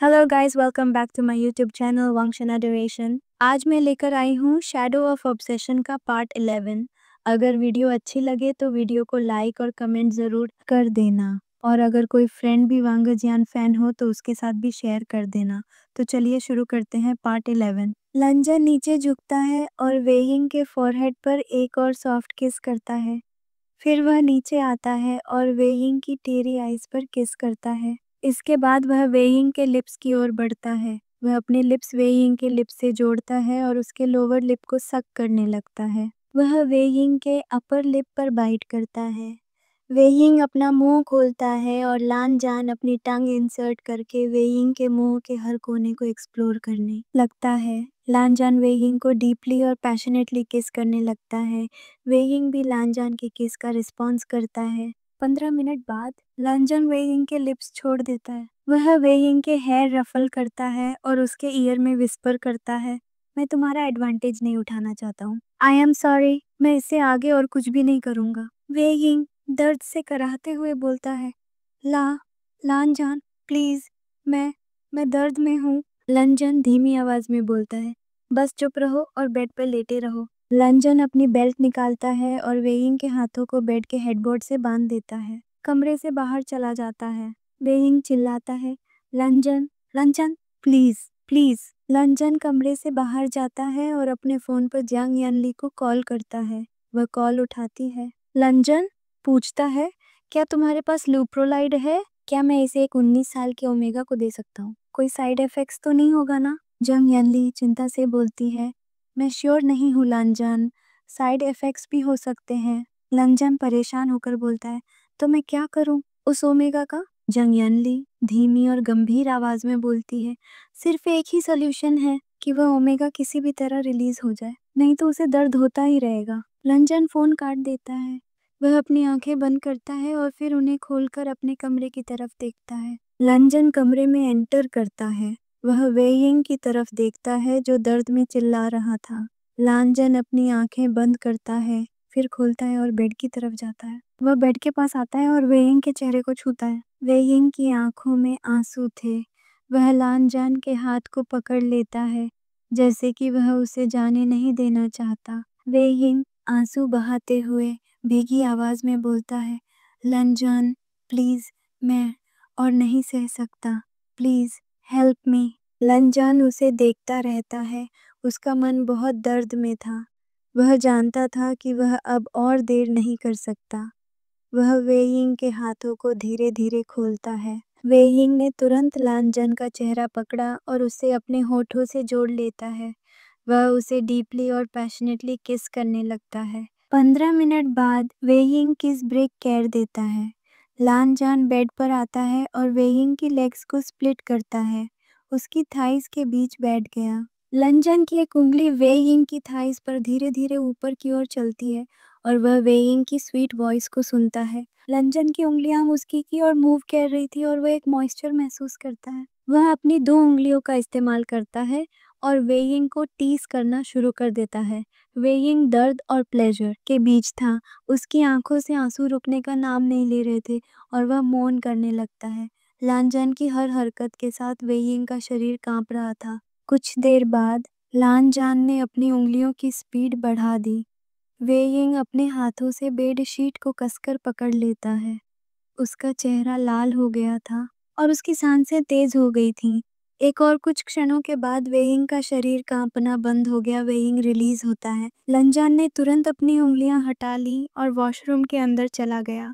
Hello guys, welcome back to my YouTube channel वांगशन Adoration. आज मैं लेकर आई हूँ शैडो ऑफ ऑब्सेशन का पार्ट 11। अगर वीडियो अच्छी लगे तो वीडियो को लाइक और कमेंट ज़रूर कर देना, और अगर कोई फ्रेंड भी वांगजियान फैन हो तो उसके साथ भी शेयर कर देना। तो चलिए शुरू करते हैं पार्ट 11। लंजन नीचे झुकता है और वेइंग के फोरहेड पर एक और सॉफ्ट किस करता है। फिर वह नीचे आता है और वेइंग की टेरी आइज पर किस करता है। इसके बाद वह वेइंग के लिप्स की ओर बढ़ता है। वह अपने लिप्स वेइंग के लिप्स से जोड़ता है और उसके लोअर लिप को सक करने लगता है। वह वेइंग के अपर लिप पर बाइट करता है। वेइंग अपना मुंह खोलता है और लानजान अपनी टंग इंसर्ट करके वेइंग के मुंह के हर कोने को एक्सप्लोर करने लगता है। लानजान वेइंग को डीपली और पैशनेटली किस करने लगता है। वेइंग भी लानजान के किस का रिस्पॉन्स करता है। 15 मिनट बाद लानजान वेइंग के लिप्स छोड़ देता है। वह वेइंग के हेयर रफल करता है और उसके ईयर में विस्पर करता है, मैं तुम्हारा एडवांटेज नहीं उठाना चाहता हूँ। आई एम सॉरी, मैं इससे आगे और कुछ भी नहीं करूँगा। वेइंग दर्द से कराहते हुए बोलता है। लानजान प्लीज, मैं दर्द में हूँ। लंजन धीमी आवाज में बोलता है, बस चुप रहो और बेड पर लेटे रहो। लंजन अपनी बेल्ट निकालता है और वेइंग के हाथों को बेड के हेडबोर्ड से बांध देता है। कमरे से बाहर चला जाता है। वेइंग चिल्लाता है, लंजन लंजन प्लीज प्लीज। लंजन कमरे से बाहर जाता है और अपने फोन पर जांग यानली को कॉल करता है। वह कॉल उठाती है। लंजन पूछता है, क्या तुम्हारे पास लूप्रोलाइड है? क्या मैं इसे एक 19 साल के ओमेगा को दे सकता हूँ? कोई साइड इफेक्ट्स तो नहीं होगा ना? जंग यानली चिंता से बोलती है, मैं श्योर नहीं हूँ लंजन, साइड इफेक्ट्स भी हो सकते हैं। लंजन परेशान होकर बोलता है, तो मैं क्या करूँ उस ओमेगा का? जंग यानली धीमी और गंभीर आवाज में बोलती है, सिर्फ एक ही सोल्यूशन है कि वह ओमेगा किसी भी तरह रिलीज हो जाए, नहीं तो उसे दर्द होता ही रहेगा। लंजन फोन काट देता है। वह अपनी आंखें बंद करता है और फिर उन्हें खोलकर अपने कमरे की तरफ देखता है। लंजन कमरे में एंटर करता है। वह वेइंग की तरफ देखता है जो दर्द में चिल्ला रहा था। लांजन अपनी आंखें बंद करता है, फिर खोलता है और बेड की तरफ जाता है। वह बेड के पास आता है और वेइंग के चेहरे को छूता है। वेइंग की आंखों में आंसू थे। वह लांजन के हाथ को पकड़ लेता है, जैसे कि वह उसे जाने नहीं देना चाहता। वेइंग आंसू बहाते हुए भीगी आवाज में बोलता है, लंजन प्लीज, मैं और नहीं सह सकता, प्लीज हेल्प मी। लंजन उसे देखता रहता है। उसका मन बहुत दर्द में था। वह जानता था कि वह अब और देर नहीं कर सकता। वह वेइंग के हाथों को धीरे धीरे खोलता है। वेइंग ने तुरंत लांजन का चेहरा पकड़ा और उसे अपने होठों से जोड़ लेता है। वह उसे डीपली और पैशनेटली किस करने लगता है। 15 मिनट बाद वेइंग किस ब्रेक कर देता है। लानजान बेड पर आता है और वेइंग की लेग्स को स्प्लिट करता है। उसकी थाइस के बीच बैठ गया। लंजन की एक उंगली वेइंग की थाइस पर धीरे धीरे ऊपर की ओर चलती है और वह वेइंग की स्वीट वॉइस को सुनता है। लंजन की उंगलियां उसकी की ओर मूव कर रही थी और वह एक मॉइस्चर महसूस करता है। वह अपनी 2 उंगलियों का इस्तेमाल करता है और वेइंग को टीज करना शुरू कर देता है। वेइंग दर्द और प्लेजर के बीच था। उसकी आंखों से आंसू रुकने का नाम नहीं ले रहे थे और वह मौन करने लगता है। लानजान की हर हरकत के साथ वेइंग का शरीर कांप रहा था। कुछ देर बाद लानजान ने अपनी उंगलियों की स्पीड बढ़ा दी। वेइंग अपने हाथों से बेड शीट को कसकर पकड़ लेता है। उसका चेहरा लाल हो गया था और उसकी सांसें तेज हो गई थीं। एक और कुछ क्षणों के बाद वेइंग का शरीर कांपना बंद हो गया। वेइंग रिलीज होता है। लंजान ने तुरंत अपनी उंगलियां हटा ली और वॉशरूम के अंदर चला गया।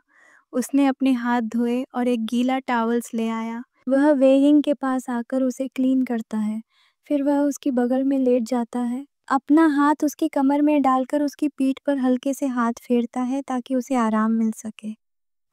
उसने अपने हाथ धोए और एक गीला टॉवल्स ले आया। वह वेइंग के पास आकर उसे क्लीन करता है। फिर वह उसकी बगल में लेट जाता है। अपना हाथ उसकी कमर में डालकर उसकी पीठ पर हल्के से हाथ फेरता है ताकि उसे आराम मिल सके।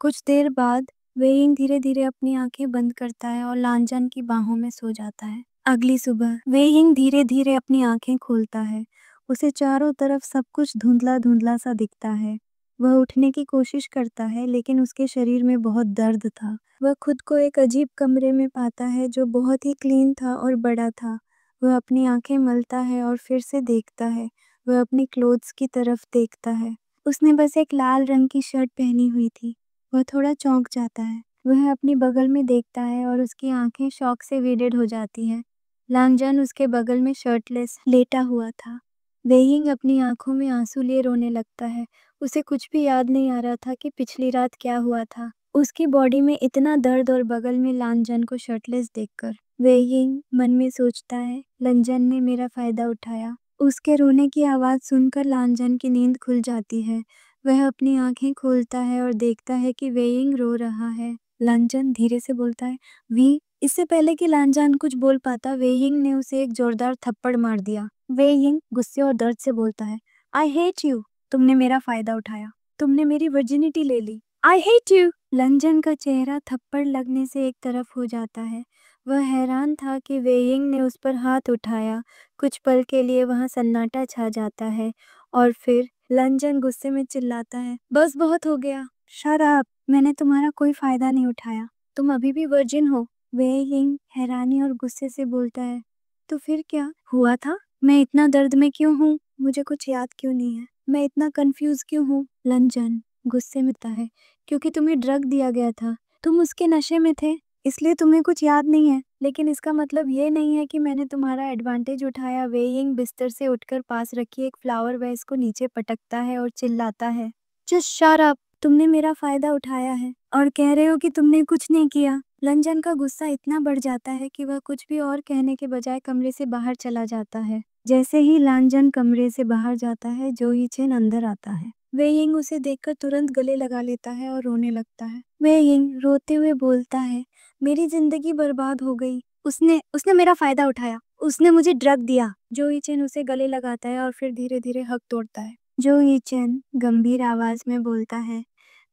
कुछ देर बाद वेइंग धीरे धीरे अपनी आंखें बंद करता है और लांजन की बाहों में सो जाता है। अगली सुबह वेइंग धीरे धीरे अपनी आंखें खोलता है। उसे चारों तरफ सब कुछ धुंधला धुंधला सा दिखता है। वह उठने की कोशिश करता है लेकिन उसके शरीर में बहुत दर्द था। वह खुद को एक अजीब कमरे में पाता है जो बहुत ही क्लीन था और बड़ा था। वह अपनी आंखें मलता है और फिर से देखता है। वह अपनी क्लोथ्स की तरफ देखता है। उसने बस एक लाल रंग की शर्ट पहनी हुई थी। वह थोड़ा चौंक जाता है। वह अपनी बगल में देखता है और उसकी आंखें शॉक से वेडेड हो जाती हैं। लांजन उसके बगल में शर्टलेस लेटा हुआ था। वेइंग अपनी आंखों में आंसू लिए रोने लगता है। उसे कुछ भी याद नहीं आ रहा था कि पिछली रात क्या हुआ था। उसकी बॉडी में इतना दर्द और बगल में लांजन को शर्टलेस देखकर वेइंग मन में सोचता है, लंजन ने मेरा फायदा उठाया। उसके रोने की आवाज़ सुनकर लांजन की नींद खुल जाती है। वह अपनी आंखें खोलता है और देखता है कि वेइंग रो रहा है। लांजन धीरे से बोलता है, वी। इससे पहले कि लांजन कुछ बोल पाता, वेइंग ने उसे एक जोरदार थप्पड़ मार दिया। वेइंग गुस्से और दर्द से बोलता है, आई हेट यू। तुमने मेरा फायदा उठाया। तुमने मेरी वर्जिनिटी ले ली। I hate you. लांजन का चेहरा थप्पड़ लगने से एक तरफ हो जाता है। वह हैरान था कि वेइंग ने उस पर हाथ उठाया। कुछ पल के लिए वहां सन्नाटा छा जाता है और फिर लांजन गुस्से में चिल्लाता है, बस बहुत हो गया। Shut up. मैंने तुम्हारा कोई फायदा नहीं उठाया। तुम अभी भी वर्जिन हो। वेइंग हैरानी और गुस्से से बोलता है, तो फिर क्या हुआ था? मैं इतना दर्द में क्यों हूँ? मुझे कुछ याद क्यों नहीं है? मैं इतना कंफ्यूज क्यों हूँ? लांजन गुस्से में है, क्योंकि तुम्हें ड्रग दिया गया था। तुम उसके नशे में थे, इसलिए तुम्हें कुछ याद नहीं है। लेकिन इसका मतलब ये नहीं है कि मैंने तुम्हारा एडवांटेज उठाया। वेइंग बिस्तर से उठकर पास रखी एक फ्लावर वेस को नीचे पटकता है और चिल्लाता है, जस्ट शट अप। तुमने मेरा फायदा उठाया है और कह रहे हो कि तुमने कुछ नहीं किया। लंजन का गुस्सा इतना बढ़ जाता है कि वह कुछ भी और कहने के बजाय कमरे से बाहर चला जाता है। जैसे ही लांजन कमरे से बाहर जाता है, जो ही चेन अंदर आता है। वेइंग उसे देखकर तुरंत गले लगा लेता है और रोने लगता है। वेइंग रोते हुए बोलता है, मेरी जिंदगी बर्बाद हो गई। उसने उसने मेरा फायदा उठाया। उसने मुझे ड्रग दिया। जो ही चेन उसे गले लगाता है और फिर धीरे धीरे हक तोड़ता है। जो ही चेन गंभीर आवाज में बोलता है,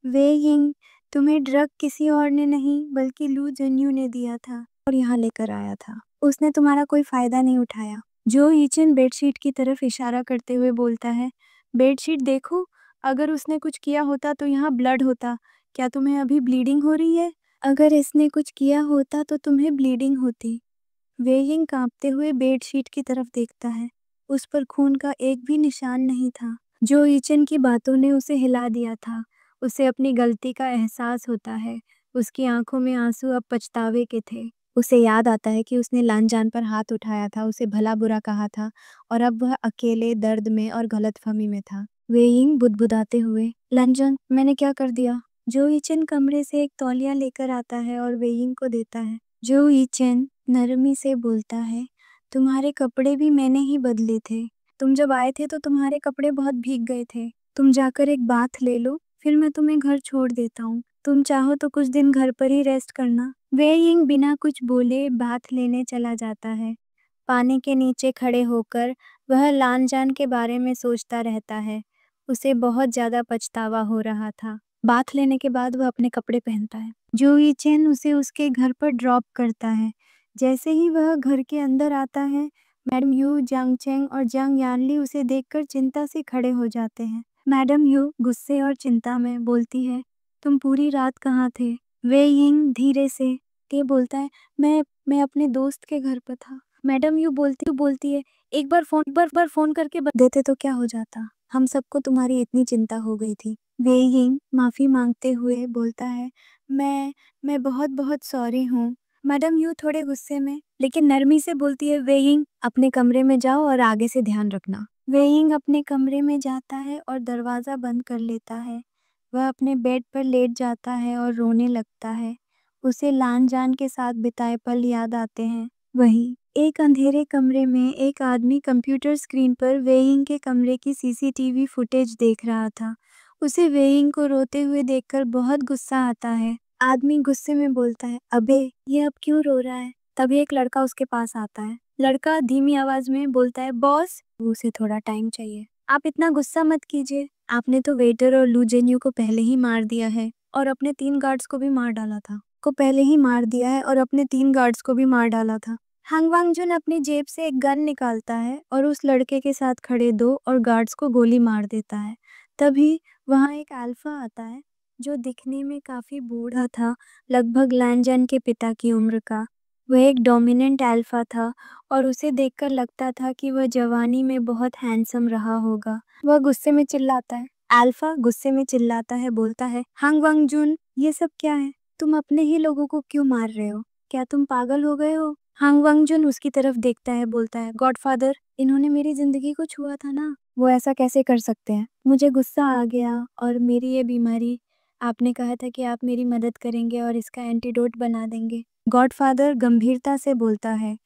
वेइंग, तुम्हें ड्रग किसी और ने नहीं बल्कि लू जन्यू ने दिया था और यहाँ लेकर आया था। उसने तुम्हारा कोई फायदा नहीं उठाया। जो ईचन बेडशीट की तरफ इशारा करते हुए बोलता है, बेडशीट देखो, अगर उसने कुछ किया होता तो यहाँ ब्लड होता। क्या तुम्हें अभी ब्लीडिंग हो रही है? अगर इसने कुछ किया होता तो तुम्हें ब्लीडिंग होती। वेइंग कांपते हुए बेडशीट की तरफ देखता है। उस पर खून का एक भी निशान नहीं था। जो ईचन की बातों ने उसे हिला दिया था। उसे अपनी गलती का एहसास होता है। उसकी आंखों में आंसू अब पछतावे के थे। उसे याद आता है कि उसने लांजान पर हाथ उठाया था, उसे भला बुरा कहा था और अब वह अकेले दर्द में और गलतफहमी में था। वेइंग बुदबुदाते हुए, लांजान, मैंने क्या कर दिया? जो ईचन कमरे से एक तौलिया लेकर आता है और वेइंग को देता है। जो ईचन नरमी से बोलता है, तुम्हारे कपड़े भी मैंने ही बदले थे। तुम जब आए थे तो तुम्हारे कपड़े बहुत भीग गए थे। तुम जाकर एक बाथ ले लो, फिर मैं तुम्हें घर छोड़ देता हूँ। तुम चाहो तो कुछ दिन घर पर ही रेस्ट करना। वेइंग बिना कुछ बोले बाथ लेने चला जाता है। पानी के नीचे खड़े होकर वह लांजान के बारे में सोचता रहता है। उसे बहुत ज्यादा पछतावा हो रहा था। बाथ लेने के बाद वह अपने कपड़े पहनता है। जो ईचेन उसे उसके घर पर ड्रॉप करता है। जैसे ही वह घर के अंदर आता है, मैडम यू, जांग चेंग और जांग यानली उसे देखकर चिंता से खड़े हो जाते हैं। मैडम यू गुस्से और चिंता में बोलती है, तुम पूरी रात कहाँ थे? वेइंग धीरे से के बोलता है, मैं अपने दोस्त के घर पर था। मैडम यू बोलती है, एक बार फोन करके देते तो क्या हो जाता? हम सबको तुम्हारी इतनी चिंता हो गई थी। वेइंग माफी मांगते हुए बोलता है, मैं बहुत बहुत सॉरी हूँ। मैडम यू थोड़े गुस्से में लेकिन नरमी से बोलती है, वेइंग अपने कमरे में जाओ और आगे से ध्यान रखना। वेइंग अपने कमरे में जाता है और दरवाजा बंद कर लेता है। वह अपने बेड पर लेट जाता है और रोने लगता है। उसे लांजान के साथ बिताए पल याद आते हैं। वहीं एक अंधेरे कमरे में एक आदमी कंप्यूटर स्क्रीन पर वेइंग के कमरे की सीसीटीवी फुटेज देख रहा था। उसे वेइंग को रोते हुए देखकर बहुत गुस्सा आता है। आदमी गुस्से में बोलता है, अबे ये अब क्यों रो रहा है? तभी एक लड़का उसके पास आता है। लड़का धीमी आवाज में बोलता है, बॉस, उसे थोड़ा टाइम चाहिए। आप इतना गुस्सा मत कीजिए। आपने तो वेटर और लू जेन्यू को पहले ही मार दिया है और अपने 3 गार्ड्स को भी मार डाला था। हंग वांगजुन अपनी जेब से एक गन निकालता है और उस लड़के के साथ खड़े 2 और गार्ड्स को गोली मार देता है। तभी वहां एक अल्फा आता है जो दिखने में काफी बूढ़ा था, लगभग लांजन के पिता की उम्र का। वह एक डोमिनेंट अल्फा था और उसे देखकर लगता था कि वह जवानी में बहुत हैंडसम रहा होगा। वह गुस्से में चिल्लाता है, अल्फा गुस्से में चिल्लाता है, बोलता है, हंग वांगजुन, ये सब क्या है? तुम अपने ही लोगों को क्यों मार रहे हो? क्या तुम पागल हो गए हो? हांग वांगजुन उसकी तरफ देखता है, बोलता है, गॉडफादर, इन्होंने मेरी जिंदगी को छुआ था ना, वो ऐसा कैसे कर सकते हैं? मुझे गुस्सा आ गया और मेरी ये बीमारी, आपने कहा था कि आप मेरी मदद करेंगे और इसका एंटीडोट बना देंगे। गॉडफादर गंभीरता से बोलता है,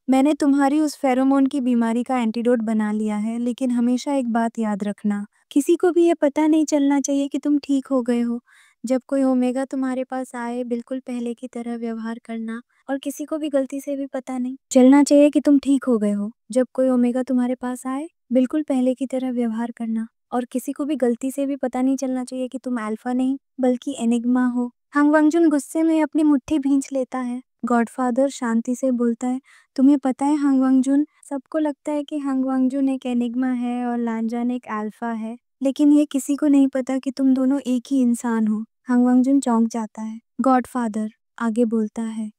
मैंने तुम्हारी उस फेरोमोन की बीमारी का एंटीडोट बना लिया है, लेकिन हमेशा एक बात याद रखना, किसी को भी ये पता नहीं चलना चाहिए कि तुम ठीक हो गए हो। जब कोई ओमेगा तुम्हारे पास आए, बिल्कुल पहले की तरह व्यवहार करना और किसी को भी गलती से भी पता नहीं चलना चाहिए कि तुम ठीक हो गए हो। जब कोई ओमेगा तुम्हारे पास आए, बिल्कुल पहले की तरह व्यवहार करना और किसी को भी गलती से भी पता नहीं चलना चाहिए कि तुम अल्फा नहीं बल्कि एनिग्मा हो। हांग वांगजुन गुस्से में अपनी मुट्ठी भींच लेता है। गॉडफादर शांति से बोलता है, तुम्हें पता है हांग वांगजुन, सबको लगता है कि हांग वांगजुन एक एनिग्मा है और लांजान एक अल्फा है, लेकिन ये किसी को नहीं पता कि तुम दोनों एक ही इंसान हो। हांग वांगजुन चौंक जाता है। गॉडफादर आगे बोलता है,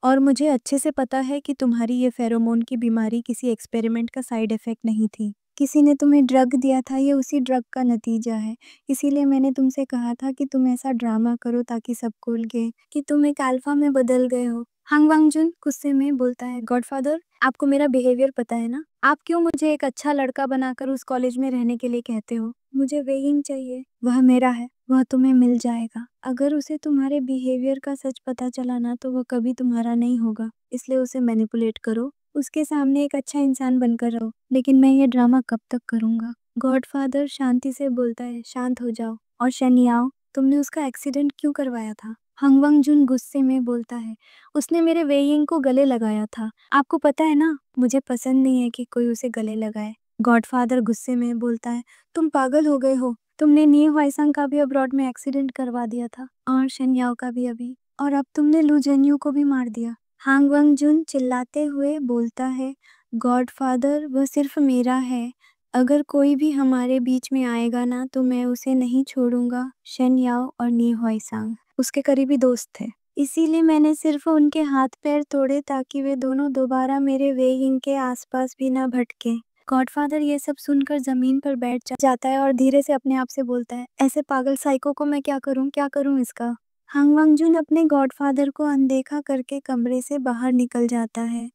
और मुझे अच्छे से पता है कि तुम्हारी ये फेरोमोन की बीमारी किसी एक्सपेरिमेंट का साइड इफेक्ट नहीं थी। किसी ने तुम्हें ड्रग दिया था, ये उसी ड्रग का नतीजा है। इसीलिए मैंने तुमसे कहा था कि तुम ऐसा ड्रामा करो ताकि सबको लगे कि तुम एक अल्फा में बदल गए हो। हांग वांगजुन गुस्से में बोलता है, गॉडफादर, आपको मेरा बिहेवियर पता है ना? आप क्यों मुझे एक अच्छा लड़का बनाकर उस कॉलेज में रहने के लिए कहते हो? मुझे वेइंग चाहिए, वह मेरा है, वह तुम्हें मिल जाएगा। अगर उसे तुम्हारे बिहेवियर का सच पता चला ना, तो वह कभी तुम्हारा नहीं होगा, इसलिए उसे मैनिपुलेट करो, उसके सामने एक अच्छा इंसान बनकर रहो। लेकिन मैं ये ड्रामा कब तक करूंगा? गॉडफादर शांति से बोलता है, शांत हो जाओ। और शनियाओ, तुमने उसका एक्सीडेंट क्यों करवाया था? हंग वंगजुन गुस्से में बोलता है, उसने मेरे वेइंग को गले लगाया था। आपको पता है ना, मुझे पसंद नहीं है कि कोई उसे गले लगाए। गॉडफादर गुस्से में बोलता है, तुम पागल हो गए हो, तुमने नी हुआइसंग का भी अब्रॉड में एक्सीडेंट करवा दिया था और शनियाओ का भी अभी, और अब तुमने लू जेन्यू को भी मार दिया। हांग वंगजुन चिल्लाते हुए बोलता है, गॉडफादर, वह सिर्फ मेरा है, अगर कोई भी हमारे बीच में आएगा ना, तो मैं उसे नहीं छोड़ूंगा। शन याओ और नी हुआइसंग उसके करीबी दोस्त थे, इसीलिए मैंने सिर्फ उनके हाथ पैर तोड़े ताकि वे दोनों दोबारा मेरे वेइंग के आसपास भी ना भटके। गॉडफादर ये सब सुनकर जमीन पर बैठ जाता है और धीरे से अपने आप से बोलता है, ऐसे पागल साइको को मैं क्या करूं इसका। हांग वांगजुन अपने गॉडफादर को अनदेखा करके कमरे से बाहर निकल जाता है।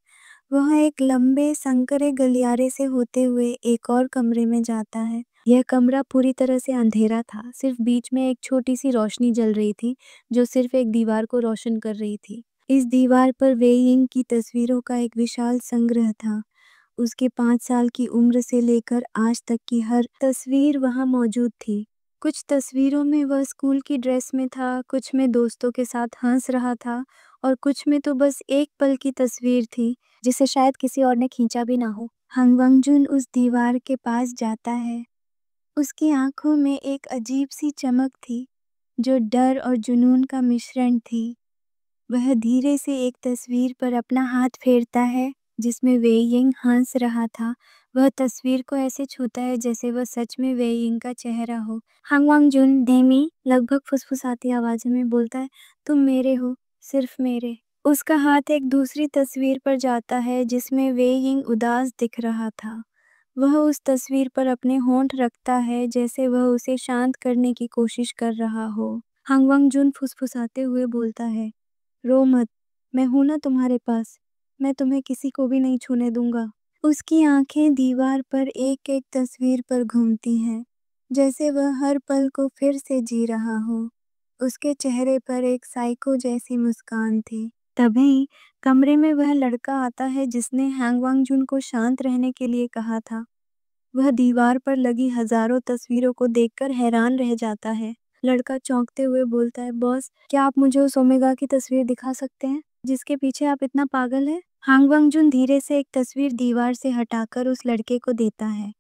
वह एक लंबे संकरे गलियारे से होते हुए एक और कमरे में जाता है। यह कमरा पूरी तरह से अंधेरा था, सिर्फ बीच में एक छोटी सी रोशनी जल रही थी जो सिर्फ एक दीवार को रोशन कर रही थी। इस दीवार पर वेइंग की तस्वीरों का एक विशाल संग्रह था। उसके 5 साल की उम्र से लेकर आज तक की हर तस्वीर वहां मौजूद थी। कुछ तस्वीरों में वह स्कूल की ड्रेस में था, कुछ में दोस्तों के साथ हंस रहा था और कुछ में तो बस एक पल की तस्वीर थी जिसे शायद किसी और ने खींचा भी ना हो। हंग वंगजुन उस दीवार के पास जाता है। उसकी आंखों में एक अजीब सी चमक थी जो डर और जुनून का मिश्रण थी। वह धीरे से एक तस्वीर पर अपना हाथ फेरता है जिसमें वेइंग हंस रहा था। वह तस्वीर को ऐसे छूता है जैसे वह सच में वेइंग का चेहरा हो। हांग वांगजुन धीमी, लगभग फुसफुसाती आवाज में बोलता है, तुम मेरे हो, सिर्फ मेरे। उसका हाथ एक दूसरी तस्वीर पर जाता है जिसमें वेइंग उदास दिख रहा था। वह उस तस्वीर पर अपने होंठ रखता है जैसे वह उसे शांत करने की कोशिश कर रहा हो। हांग वांगजुन फुसफुसाते हुए बोलता है, रो मत, मैं हूं ना तुम्हारे पास, मैं तुम्हें किसी को भी नहीं छूने दूंगा। उसकी आंखें दीवार पर एक एक तस्वीर पर घूमती हैं, जैसे वह हर पल को फिर से जी रहा हो। उसके चेहरे पर एक साइको जैसी मुस्कान थी। तभी कमरे में वह लड़का आता है जिसने हैंग वांगजुन को शांत रहने के लिए कहा था। वह दीवार पर लगी हजारों तस्वीरों को देखकर हैरान रह जाता है। लड़का चौंकते हुए बोलता है, बॉस, क्या आप मुझे उस ओमेगा की तस्वीर दिखा सकते हैं जिसके पीछे आप इतना पागल है? हांग वांगजुन धीरे से एक तस्वीर दीवार से हटाकर उस लड़के को देता है।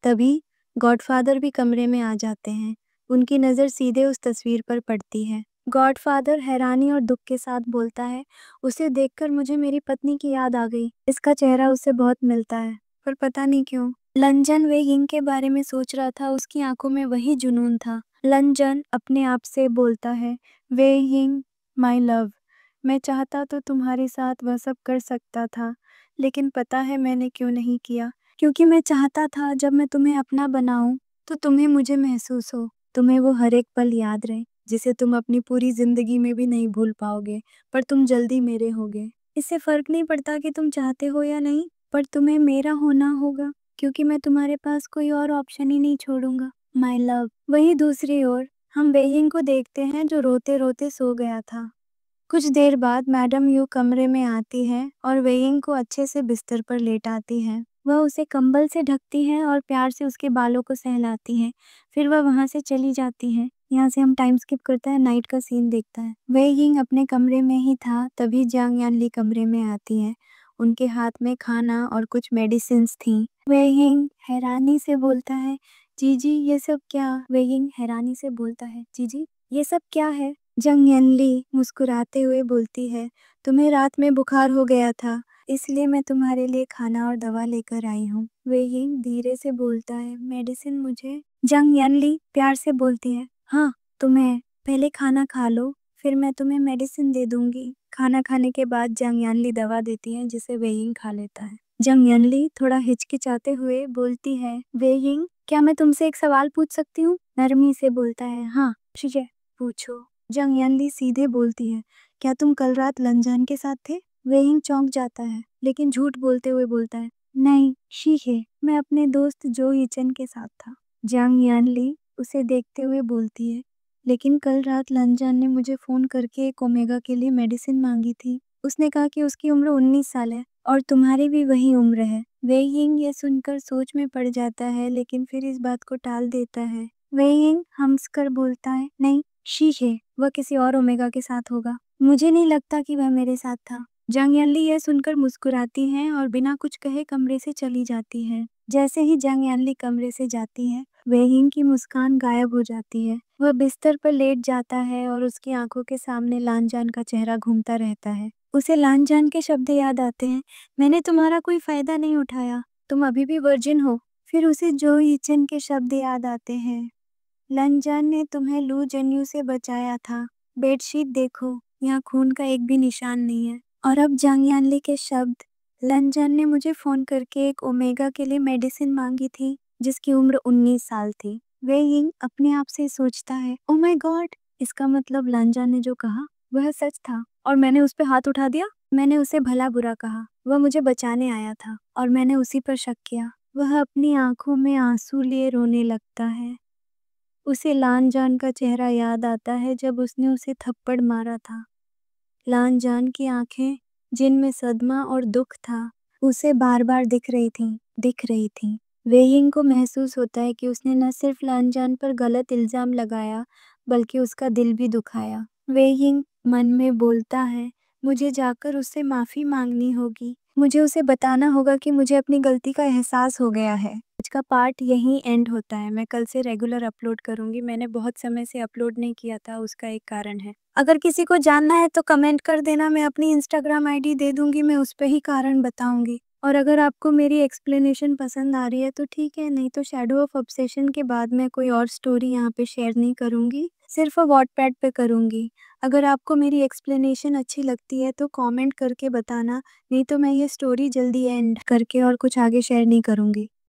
तभी गॉडफादर भी कमरे में आ जाते हैं। उनकी नज़र सीधे उस तस्वीर पर पड़ती है। गॉडफादर हैरानी और दुख के साथ बोलता है, उसे देखकर मुझे मेरी पत्नी की याद आ गई। इसका चेहरा उससे बहुत मिलता है, पर पता नहीं क्यों। लंजन वे यिंग के बारे में सोच रहा था, उसकी आंखों में वही जुनून था। लंजन अपने आप से बोलता है, वे यिंग, माई लव, मैं चाहता तो तुम्हारे साथ वह सब कर सकता था, लेकिन पता है मैंने क्यों नहीं किया? क्योंकि मैं चाहता था जब मैं तुम्हें अपना बनाऊं तो तुम्हें मुझे महसूस हो, तुम्हें वो हर एक पल याद रहे। जिसे तुम अपनी पूरी जिंदगी में भी नहीं भूल पाओगे, पर तुम जल्दी मेरे होगे। इससे फर्क नहीं पड़ता कि तुम चाहते हो या नहीं, पर तुम्हें मेरा होना होगा, क्योंकि मैं तुम्हारे पास कोई और ऑप्शन ही नहीं छोड़ूंगा। My love. वहीं दूसरी ओर हम वेइंग को देखते हैं जो रोते रोते सो गया था। कुछ देर बाद मैडम यू कमरे में आती है और वेइंग को अच्छे से बिस्तर पर लेटाती है। वह उसे कंबल से ढकती है और प्यार से उसके बालों को सहलाती है। फिर वह वहां से चली जाती है। यहाँ से हम टाइम स्किप करता है, नाइट का सीन देखता है। वेइंग अपने कमरे में ही था, तभी जांग यानली कमरे में आती है। उनके हाथ में खाना और कुछ मेडिसिन्स थी। वेइंग हैरानी से बोलता है, जीजी ये सब क्या? वेइंग हैरानी से बोलता है, जीजी ये सब क्या है? जंग यनली मुस्कुराते हुए बोलती है, तुम्हें रात में बुखार हो गया था, इसलिए मैं तुम्हारे लिए खाना और दवा लेकर आई हूँ। वेइंग धीरे से बोलता है, मेडिसिन मुझे? जंग यनली प्यार से बोलती है, हाँ तुम्हें, पहले खाना खा लो, फिर मैं तुम्हें मेडिसिन दे दूंगी। खाना खाने के बाद जंग यनली दवा देती है, जिसे वेइंग खा लेता है। जंग यनली थोड़ा हिचकिचाते हुए बोलती है, वेइंग क्या मैं तुमसे एक सवाल पूछ सकती हूँ? नरमी से बोलता है, हाँ ठीक है पूछो। जंग यनली सीधे बोलती है, क्या तुम कल रात लंजान के साथ थे? वेइंग चौंक जाता है, लेकिन झूठ बोलते हुए बोलता है, नहीं शीखे, मैं अपने दोस्त जो ईचन के साथ था। जंग यनली उसे देखते हुए बोलती है, लेकिन कल रात लंजान ने मुझे फोन करके एक ओमेगा के लिए मेडिसिन मांगी थी। उसने कहा कि उसकी उम्र 19 साल है और तुम्हारी भी वही उम्र है। वेइंग ये सुनकर सोच में पड़ जाता है, लेकिन फिर इस बात को टाल देता है। वेइंग हंसकर बोलता है, नहीं शीख है, वह किसी और ओमेगा के साथ होगा, मुझे नहीं लगता कि वह मेरे साथ था। जंग यनली यह सुनकर मुस्कुराती हैं और बिना कुछ कहे कमरे से चली जाती है। जैसे ही जंग यनली कमरे से जाती है, वेइंग की मुस्कान गायब हो जाती है। वह बिस्तर पर लेट जाता है और उसकी आंखों के सामने लानजान का चेहरा घूमता रहता है। उसे लानजान के शब्द याद आते हैं, मैंने तुम्हारा कोई फायदा नहीं उठाया, तुम अभी भी वर्जिन हो। फिर उसे जो ईचन के शब्द याद आते हैं, लंजान ने तुम्हें लू जन्यू से बचाया था, बेडशीट देखो, यहाँ खून का एक भी निशान नहीं है। और अब जंग यानली के शब्द, लंजान ने मुझे फोन करके एक ओमेगा के लिए मेडिसिन मांगी थी, जिसकी उम्र 19 साल थी। वेइंग अपने आप से सोचता है, ओ माय गॉड, इसका मतलब लंजान ने जो कहा वह सच था और मैंने उस पर हाथ उठा दिया। मैंने उसे भला बुरा कहा, वह मुझे बचाने आया था और मैंने उसी पर शक किया। वह अपनी आंखों में आंसू लिए रोने लगता है। उसे लानजान का चेहरा याद आता है जब उसने उसे थप्पड़ मारा था। लानजान की आंखें, जिनमें सदमा और दुख था, उसे बार बार दिख रही थीं। वेइंग को महसूस होता है कि उसने न सिर्फ लानजान पर गलत इल्जाम लगाया, बल्कि उसका दिल भी दुखाया। वेइंग मन में बोलता है, मुझे जाकर उससे माफी मांगनी होगी, मुझे उसे बताना होगा कि मुझे अपनी गलती का एहसास हो गया है। आज का पार्ट यहीं एंड होता है। मैं कल से रेगुलर अपलोड करूंगी। मैंने बहुत समय से अपलोड नहीं किया था, उसका एक कारण है। अगर किसी को जानना है तो कमेंट कर देना, मैं अपनी इंस्टाग्राम आईडी दे दूंगी, मैं उस पे ही कारण बताऊंगी। और अगर आपको मेरी एक्सप्लेनेशन पसंद आ रही है तो ठीक है, नहीं तो शैडो ऑफ ऑब्सेशन के बाद मैं कोई और स्टोरी यहाँ पे शेयर नहीं करूंगी, सिर्फ वॉटपैड पे करूंगी। अगर आपको मेरी एक्सप्लेनेशन अच्छी लगती है तो कमेंट करके बताना, नहीं तो मैं ये स्टोरी जल्दी एंड करके और कुछ आगे शेयर नहीं करूंगी।